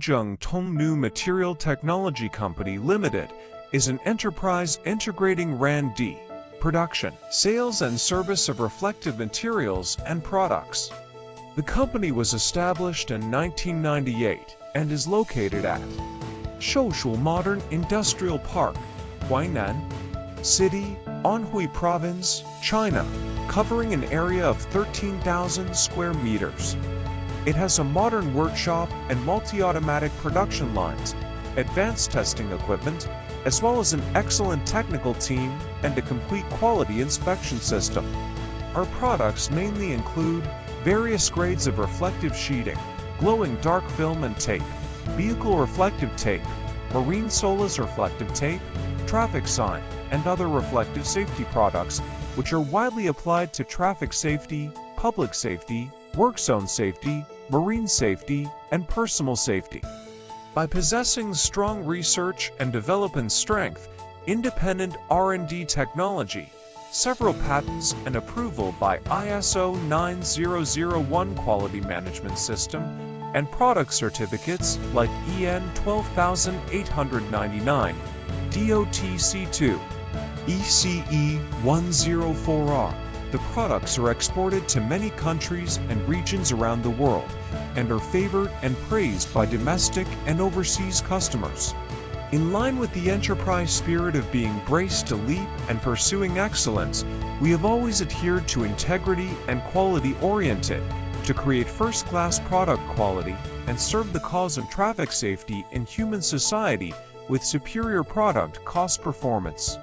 Fuzhou Tongnu Material Technology Company Limited is an enterprise integrating R&D, production, sales and service of reflective materials and products. The company was established in 1998 and is located at Shoushu Modern Industrial Park, Huainan City, Anhui Province, China, covering an area of 13,000 square meters. It has a modern workshop and multi-automatic production lines, advanced testing equipment, as well as an excellent technical team and a complete quality inspection system. Our products mainly include various grades of reflective sheeting, glowing dark film and tape, vehicle reflective tape, marine solace reflective tape, traffic sign, and other reflective safety products, which are widely applied to traffic safety, public safety, work zone safety, marine safety, and personal safety. By possessing strong research and development strength, independent R&D technology, several patents and approval by ISO 9001 quality management system, and product certificates like EN 12899, DOTC2, ECE 104R. The products are exported to many countries and regions around the world and are favored and praised by domestic and overseas customers. In line with the enterprise spirit of being braced to leap and pursuing excellence, we have always adhered to integrity and quality-oriented to create first-class product quality and serve the cause of traffic safety in human society with superior product cost performance.